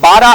$12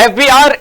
FBR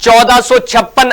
1456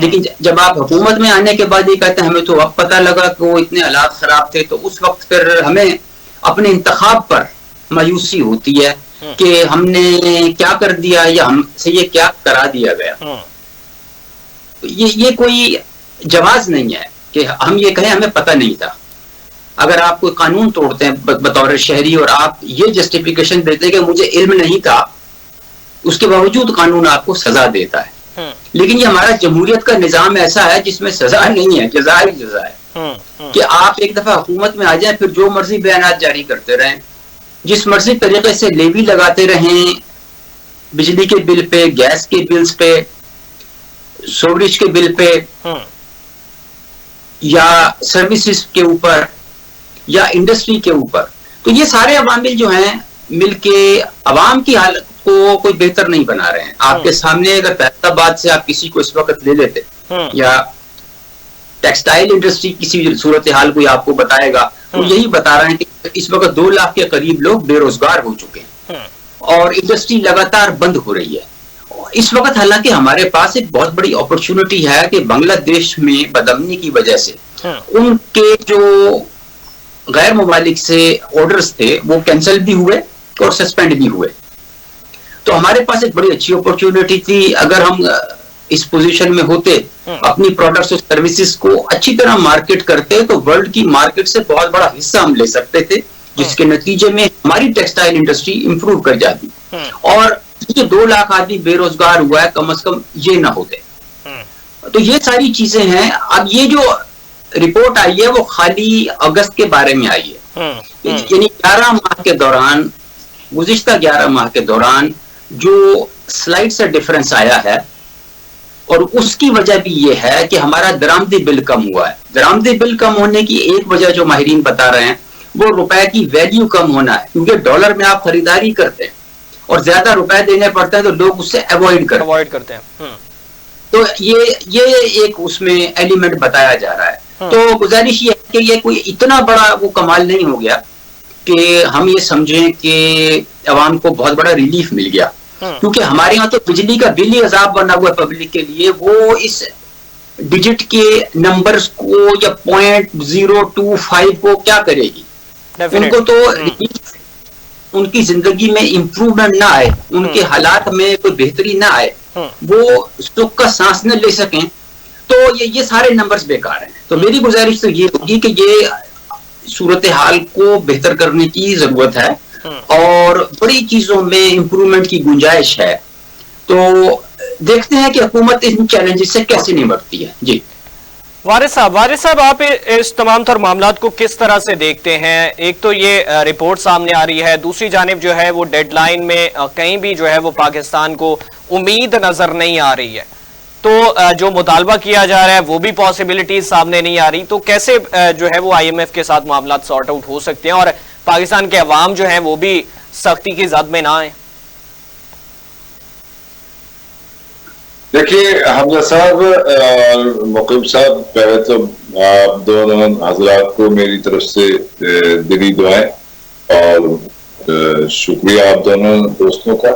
لیکن جب آپ حکومت میں آنے کے بعد یہ کہتے ہیں ہمیں تو اب پتہ لگا کہ وہ اتنے حالات خراب تھے، تو اس وقت پھر ہمیں اپنے انتخاب پر مایوسی ہوتی ہے کہ ہم نے کیا کر دیا یا ہم سے یہ کیا کرا دیا گیا. یہ کوئی جواز نہیں ہے کہ ہم یہ کہیں ہمیں پتہ نہیں تھا. اگر آپ کوئی قانون توڑتے ہیں بطور شہری اور آپ یہ جسٹیفیکیشن دیتے ہیں کہ مجھے علم نہیں تھا، اس کے باوجود قانون آپ کو سزا دیتا ہے. لیکن یہ ہمارا جمہوریت کا نظام ایسا ہے جس میں سزا نہیں ہے، جزا ہی جزا ہے. کہ آپ ایک دفعہ حکومت میں آ جائیں پھر جو مرضی بیانات جاری کرتے رہیں، جس مرضی طریقے سے لیوی لگاتے رہیں، بجلی کے بل پہ، گیس کے بلز پہ، سوریج کے بل پہ، یا سروسز کے اوپر، یا انڈسٹری کے اوپر. تو یہ سارے عوامل جو ہیں مل کے عوام کی حالت کو کوئی بہتر نہیں بنا رہے ہیں. آپ کے سامنے اگر فیصل آباد سے آپ کسی کو اس وقت لے لیتے یا ٹیکسٹائل انڈسٹری کسی صورتحال کوئی آپ کو بتائے گا تو یہی بتا رہے ہیں کہ اس وقت 2 لاکھ کے قریب لوگ بے روزگار ہو چکے ہیں اور انڈسٹری لگاتار بند ہو رہی ہے. اس وقت حالانکہ ہمارے پاس ایک بہت بڑی اپرچونٹی ہے کہ بنگلہ دیش میں بدامنی کی وجہ سے ان کے جو غیر ممالک سے آرڈرز تھے وہ کینسل بھی ہوئے اور سسپینڈ بھی ہوئے. تو ہمارے پاس ایک بڑی اچھی اپرچونٹی تھی. اگر ہم اس پوزیشن میں ہوتے، اپنی پروڈکٹس اور سروسز کو اچھی طرح مارکیٹ کرتے تو ورلڈ کی مارکیٹ سے بہت بڑا حصہ ہم لے سکتے تھے، جس کے نتیجے میں ہماری ٹیکسٹائل انڈسٹری امپروو کر جاتی. اور یہ 2 لاکھ آدمی بے روزگار ہوا ہے، کم از کم یہ نہ ہوتے. تو یہ ساری چیزیں ہیں. اب یہ جو رپورٹ آئی ہے وہ خالی اگست کے بارے میں آئی ہے، یعنی 11 ماہ کے دوران، گزشتہ 11 ماہ کے دوران جو سلائڈ سے ڈفرنس آیا ہے، اور اس کی وجہ بھی یہ ہے کہ ہمارا درآمدی بل کم ہوا ہے. درآمدی بل کم ہونے کی ایک وجہ جو ماہرین بتا رہے ہیں وہ روپے کی ویلیو کم ہونا ہے، کیونکہ ڈالر میں آپ خریداری کرتے ہیں اور زیادہ روپے دینے پڑتے ہیں تو لوگ اس سے اوائڈ کرتے ہیں. تو یہ ایک اس میں ایلیمنٹ بتایا جا رہا ہے. تو گزارش یہ ہے کہ یہ کوئی اتنا بڑا وہ کمال نہیں ہو گیا کہ ہم یہ سمجھیں کہ عوام کو بہت بڑا ریلیف مل گیا، کیونکہ ہمارے ہاں تو بجلی کا بل ہی عذاب بنا ہوا ہے پبلک کے لیے. وہ اس ڈیجٹ کے نمبرز کو یا 0.025 کو کیا کرے گی؟ ان کو تو ان کی زندگی میں امپروومنٹ نہ آئے، ان کے حالات میں کوئی بہتری نہ آئے، وہ سکھ کا سانس نہ لے سکیں، تو یہ سارے نمبرز بیکار ہیں. تو میری گزارش تو یہ ہوگی کہ یہ صورتحال کو بہتر کرنے کی ضرورت ہے اور بڑی چیزوں میں امپروومنٹ کی گنجائش ہے. تو دیکھتے ہیں کہ حکومت ان چیلنجز سے کیسے نمٹتی ہے. جی وارث صاحب آپ اس تمام تر معاملات کو کس طرح سے دیکھتے ہیں؟ ایک تو یہ رپورٹ سامنے آ رہی ہے، دوسری جانب جو ہے وہ ڈیڈ لائن میں کہیں بھی جو ہے وہ پاکستان کو امید نظر نہیں آ رہی ہے. تو جو مطالبہ کیا جا رہا ہے وہ بھی پاسبلٹیز سامنے نہیں آ رہی. تو کیسے جو ہے وہ IMF کے ساتھ معاملات سارٹ آؤٹ ہو سکتے ہیں اور پاکستان کے عوام جو ہیں وہ بھی سختی کی زد میں نہ آئیں؟ دیکھیے حمزہ صاحب اور مقیم صاحب، پہلے تو آپ دونوں حضرات کو میری طرف سے دلی دعائیں اور شکریہ آپ دونوں دوستوں کا.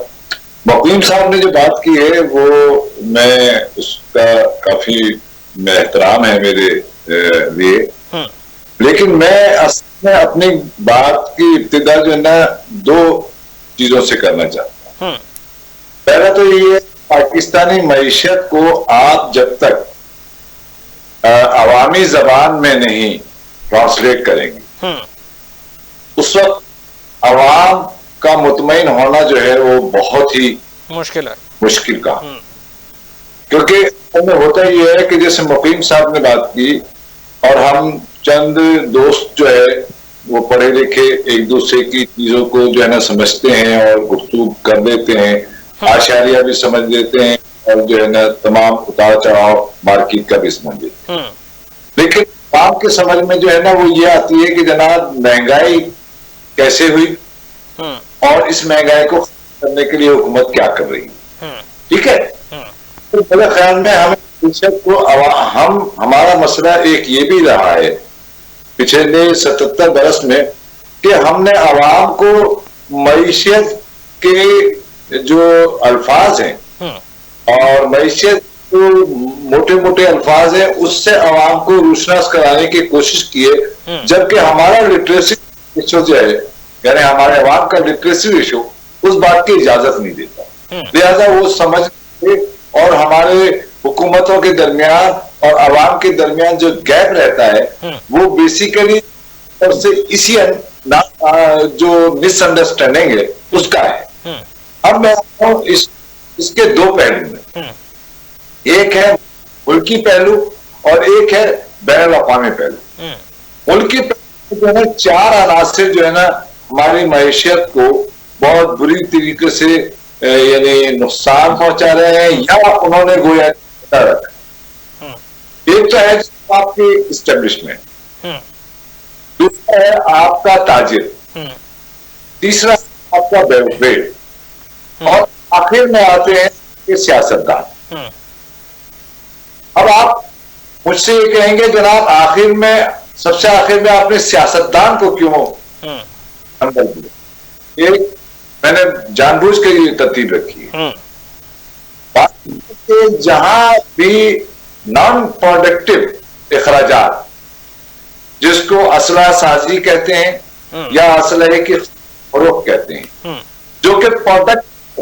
مقیم صاحب نے جو بات کی ہے وہ میں اس کا کافی احترام ہے میرے لیے، لیکن میں اصل میں اپنی بات کی ابتدا جو ہے نا 2 چیزوں سے کرنا چاہتا ہوں. پہلا تو یہ ہے پاکستانی معیشت کو آپ جب تک عوامی زبان میں نہیں ٹرانسلیٹ کریں گے اس وقت عوام کا مطمئن ہونا جو ہے وہ بہت ہی مشکل کام. کیونکہ ہوتا یہ ہے کہ جیسے مقیم صاحب نے بات کی اور ہم چند دوست جو ہے وہ پڑھے لکھے ایک دوسرے کی چیزوں کو جو ہے نا سمجھتے ہیں اور گفتگو کر دیتے ہیں، اشاریہ بھی سمجھ لیتے ہیں اور جو ہے نا تمام اتار چڑھاؤ مارکیٹ کا بھی سمجھ لیتے ہیں. لیکن عوام کے سمجھ میں جو ہے نا وہ یہ آتی ہے کہ جناب مہنگائی کیسے ہوئی اور اس مہنگائی کو کرنے کے لیے حکومت کیا کر رہی ہے. ٹھیک ہے، تو میرے خیال میں ہمارا مسئلہ ایک یہ بھی رہا ہے پچھلے 77 برس میں کہ ہم نے عوام کو معیشت کے جو الفاظ ہیں اور معیشت جو موٹے موٹے الفاظ ہیں اس سے عوام کو روشناس کرانے کی کوشش کی ہے، جبکہ ہمارا لٹریسی ایشو جو ہے، یعنی ہمارے عوام کا لٹریسی ایشو اس بات کی اجازت نہیں دیتا، لہذا وہ سمجھ اور ہمارے حکومتوں کے درمیان اور عوام کے درمیان جو گیپ رہتا ہے وہ بیسیکلی اور سے اسی جو مس انڈرسٹینڈنگ ہے اس کا ہے۔ اب میں آتا ہوں اس کے دو پہلو میں، ایک ہے ملکی پہلو اور ایک ہے بین الاقوامی پہلو۔ ملکی پہلو جو ہے 4 عناصر جو ہے نا ہماری معیشت کو بہت بری طریقے سے یعنی نقصان پہنچا رہے ہیں یا انہوں نے گویا رکھا۔ ایک تو ہے آپ کی اسٹیبلشمنٹ، دوسرا ہے آپ کا تاجر، تیسرا آپ کا بیوروکریٹ، اور آخر میں آتے ہیں کہ سیاستدان۔ اب آپ مجھ سے یہ کہیں گے جناب آخر میں سب سے آخر میں آپ نے سیاستدان کو کیوں اندر دیا؟ ایک میں نے جان بوجھ کے یہ ترتیب رکھی ہے، جہاں بھی نان پروڈکٹیو اخراجات جس کو اسلحہ سازی کہتے ہیں یا اسلحے کی فروخت کہتے ہیں، جو کہ پروڈکٹ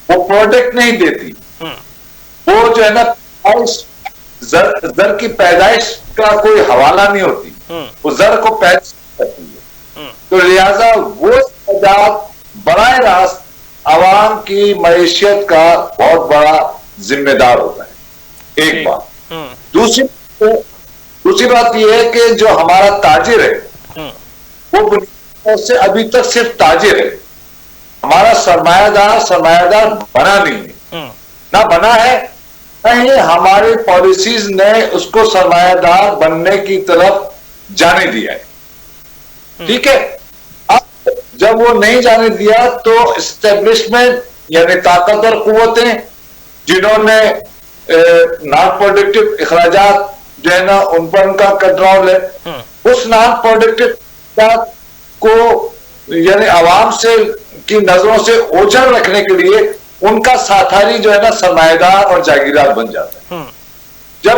وہ پروڈکٹ نہیں دیتی، وہ جو ہے نا زر کی پیدائش کا کوئی حوالہ نہیں ہوتی، وہ زر کو پیدائش کرتی ہے، تو لہذا وہ اخراجات براہ راست عوام کی معیشت کا بہت بڑا ذمہ دار ہوتا ہے، ایک بات۔ دوسری بات یہ ہے کہ جو ہمارا تاجر ہے وہ بنیادی طور سے ابھی تک صرف تاجر ہے، ہمارا سرمایہ دار بنا نہیں ہے، نہ بنا ہے نہ ہی ہماری پالیسیز نے اس کو سرمایہ دار بننے کی طرف جانے دیا ہے، ٹھیک ہے۔ اب جب وہ نہیں جانے دیا تو اسٹیبلشمنٹ یعنی طاقتور قوتیں جنہوں نے نان پروڈکٹیو اخراجات جو ہے نا ان پر ان کا کنٹرول ہے، اس نان پروڈکٹیو اخراجات کو یعنی عوام سے کی نظروں سے اوجھل رکھنے کے لیے ان کا ساتھاری جو ہے نا سرمایہ دار اور جاگیردار بن جاتا ہے۔ جب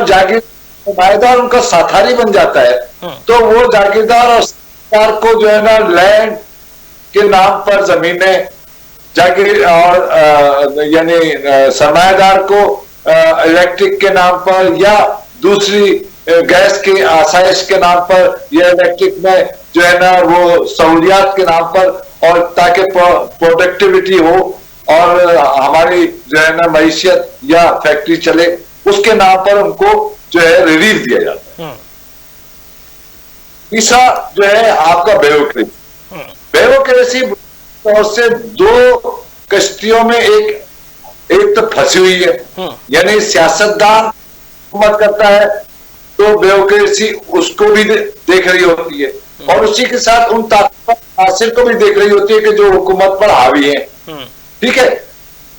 سرمایہ دار ان کا ساتھاری بن جاتا ہے تو وہ جاگیردار اور سرمایہ دار کو جو ہے نا لینڈ کے نام پر زمینیں اور یعنی سرمایہ دار کو الیکٹرک کے نام پر یا دوسری گیس کی آسائش کے نام پر یا الیکٹرک میں جو ہے نا وہ سہولیات کے نام پر، اور تاکہ پروڈکٹیوٹی ہو اور ہماری جو ہے نا معیشت یا فیکٹری چلے، اس کے نام پر ان کو جو ہے ریلیف دیا جاتا ہے۔ تیسرا جو ہے آپ کا بیوروکریسی طور سے 2 کشتیوں میں ایک تو پھنسی ہوئی ہے، یعنی سیاستدان حکومت کرتا ہے تو بیوروکریسی اس کو بھی دیکھ رہی ہوتی ہے، اور اسی کے ساتھ ان طاقتور عناصر کو بھی دیکھ رہی ہوتی ہے کہ جو حکومت پر حاوی ہیں، ٹھیک ہے۔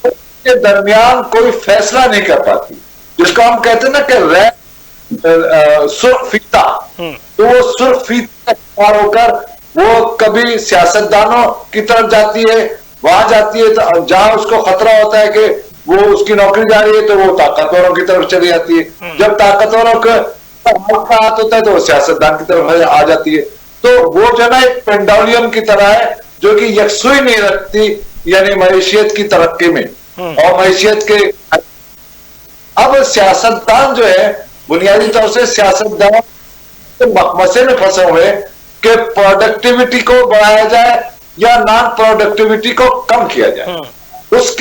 اس کے درمیان کوئی فیصلہ نہیں کر پاتی، جس کو ہم کہتے ہیں نا کہ سرخ فیتا، تو وہ سرخ فیتا استعمال ہو کر وہ کبھی سیاستدانوں کی طرف جاتی ہے، وہاں جاتی ہے جہاں اس کو خطرہ ہوتا ہے کہ وہ اس کی نوکری جا رہی ہے تو وہ طاقتوروں کی طرف چلی جاتی ہے، جب طاقتوروں کا ہاتھ ہوتا ہے تو وہ سیاستدان کی طرف آ جاتی ہے۔ تو وہ جو ہے نا ایک پینڈولیم کی طرح ہے جو کہ یکسوئی نہیں رکھتی، یعنی معیشت کی ترقی میں اور معیشت کے۔ اب سیاستدان جو ہے بنیادی طور سے سیاستدان مخمسے میں پھنسے ہوئے کہ پروڈکٹیوٹی کو بڑھایا جائے یا نان پروڈکٹیوٹی کو کم کیا جائے، اس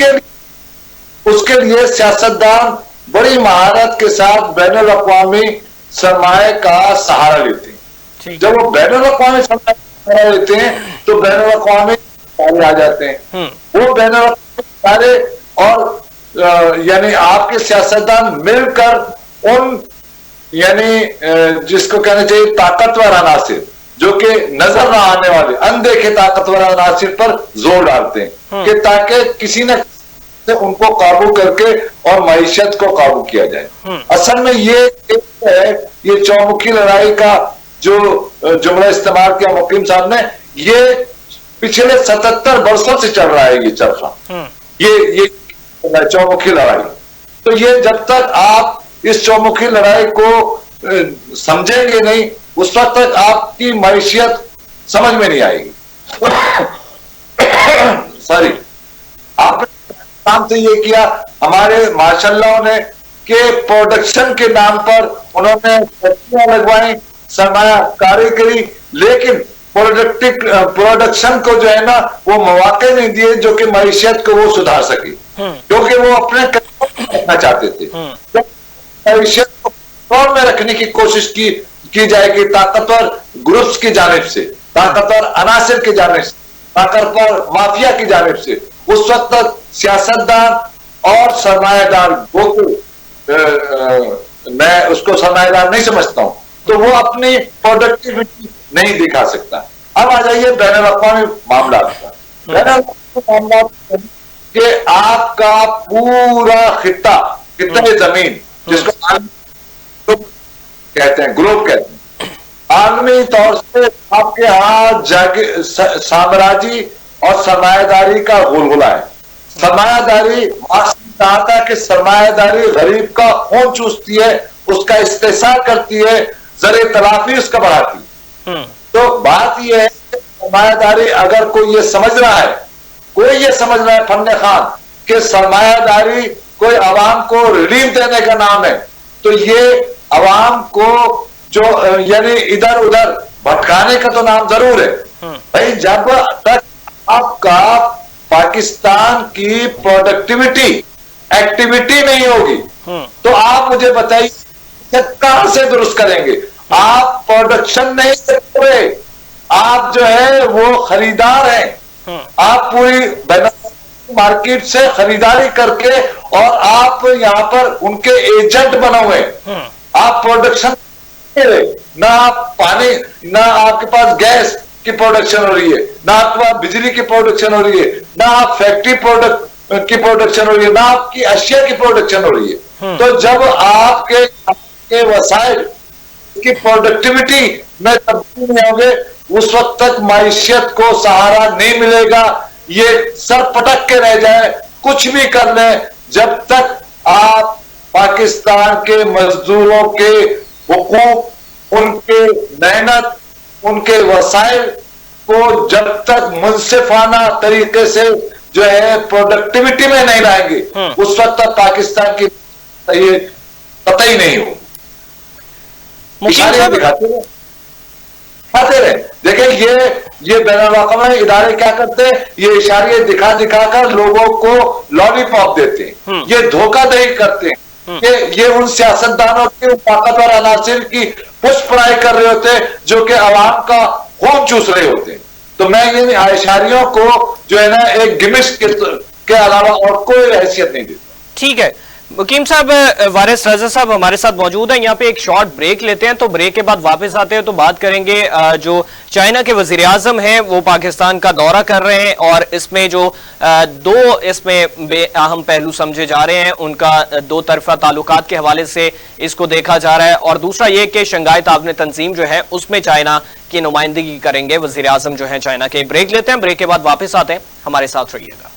کے لیے سیاستدان بڑی مہارت کے ساتھ بین الاقوامی سرمایہ کا سہارا لیتے ہیں۔ جب وہ بین الاقوامی سرمایہ کا سہارا لیتے ہیں تو بین الاقوامی ادارے آ جاتے ہیں، وہ بین الاقوامی ادارے اور یعنی آپ کے سیاستدان مل کر ان یعنی جس کو کہنا چاہیے طاقتور عناصر جو کہ نظر نہ آنے والے اندیکھے طاقتور عناصر پر زور ڈالتے ہیں کہ تاکہ کسی نہ ان کو قابو کر کے اور معیشت کو قابو کیا جائے۔ اصل میں یہ ہے، یہ چومکھی لڑائی کا جو جملہ استعمال کیا مقیم صاحب نے، یہ پچھلے 77 برسوں سے چل رہا ہے یہ چرخہ، یہ چومکھی لڑائی۔ تو یہ جب تک آپ اس چومکھی لڑائی کو سمجھیں گے نہیں اس وقت تک آپ کی معیشت سمجھ میں نہیں آئے گی. سوری, آپ نے کام تو یہ کیا ہمارے ماشاء اللہ نے کہ پروڈکشن کے نام پر انہوں نے فیکٹریاں لگوائیں, سرمایہ کاری کری, لیکن پروڈکشن کو جو ہے نا وہ مواقع نہیں دیے جو کہ معیشت کو وہ سدھار سکے, کیونکہ وہ اپنے رکھنا چاہتے تھے. معیشت کو کنٹرول میں رکھنے کی کوشش کی جائے گی طاقتور گروپس کی جانب سے, طاقتور عناصر کی جانب سے, طاقتور مافیا کی جانب سے, اس وقت تک سیاستدان اور سرمایہ دار میں اس کو سرمایہ دار نہیں سمجھتا ہوں, تو وہ اپنی پروڈکٹیوٹی نہیں دکھا سکتا. اب آ جائیے بین الاقوامی معاملات کا. بین الاقوامی معاملات کہ آپ کا پورا خطہ زمین جس کو کہتے ہیں گلوب کہتے ہیں, عالمی طور سے آپ کے ہاں سامراجی اور سرمایہ داری کا غلغلہ ہے. سرمایہ داری چاہتا کہ سرمایہ داری غریب کا خون چوستی ہے, اس کا استحصال کرتی ہے, ذریعہ تلافی اس کا بڑھاتی ہے. تو بات یہ ہے کہ سرمایہ داری اگر کوئی یہ سمجھ رہا ہے فن خان کہ سرمایہ داری کوئی عوام کو ریلیف دینے کا نام ہے, تو یہ عوام کو جو یعنی ادھر ادھر بھٹکانے کا تو نام ضرور ہے. بھائی جب تک آپ کا پاکستان کی پروڈکٹیوٹی ایکٹیویٹی نہیں ہوگی تو آپ مجھے بتائیے کہاں سے درست کریں گے. آپ پروڈکشن نہیں کرتے, آپ جو ہے وہ خریدار ہیں. آپ پوری مارکیٹ سے خریداری کر کے اور آپ یہاں پر ان کے ایجنٹ بنے ہوئے. آپ پروڈکشن نہ آپ پانی, نہ آپ کے پاس گیس کی پروڈکشن ہو رہی ہے, نہ آپ کے پاس بجلی کی پروڈکشن ہو رہی ہے, نہ آپ فیکٹری پروڈکٹ کی پروڈکشن ہو رہی ہے, نہ آپ کی اشیاء کی پروڈکشن ہو رہی ہے. تو جب آپ کے وسائل کی پروڈکٹیوٹی میں تبدیل نہیں ہوں گے اس وقت تک معیشت کو سہارا نہیں ملے گا. یہ سر پٹک کے رہ جائے, کچھ بھی کر لیں, جب تک آپ پاکستان کے مزدوروں کے حقوق, ان کے محنت, ان کے وسائل کو جب تک منصفانہ طریقے سے جو ہے پروڈکٹیوٹی میں نہیں لائیں گے اس وقت تک پاکستان کی یہ قطعی نہیں ہو. دکھاتے رہے. دیکھیں یہ بین الاقوامی ادارے کیا کرتے ہیں, یہ اشارے دکھا دکھا کر لوگوں کو لالی پاپ دیتے ہیں, یہ دھوکہ دہی کرتے ہیں کہ یہ ان سیاستدانوں کے طاقتور عناصر کی پشت پڑھائی کر رہے ہوتے ہیں جو کہ عوام کا خون چوس رہے ہوتے ہیں. تو میں ان اشاریوں کو جو ہے نا ایک گمش کے علاوہ اور کوئی حیثیت نہیں دیتا. ٹھیک ہے مقیم صاحب, وارث رضا صاحب ہمارے ساتھ موجود ہیں. یہاں پہ ایک شارٹ بریک لیتے ہیں, تو بریک کے بعد واپس آتے ہیں تو بات کریں گے. جو چائنا کے وزیر اعظم ہیں وہ پاکستان کا دورہ کر رہے ہیں اور اس میں جو دو اس میں بے اہم پہلو سمجھے جا رہے ہیں, ان کا دو طرفہ تعلقات کے حوالے سے اس کو دیکھا جا رہا ہے, اور دوسرا یہ کہ شنگھائی تعاون تنظیم جو ہے اس میں چائنا کی نمائندگی کریں گے وزیر اعظم جو ہیں چائنا کے. بریک لیتے ہیں, بریک کے بعد واپس آتے ہیں, ہمارے ساتھ رہیے گا.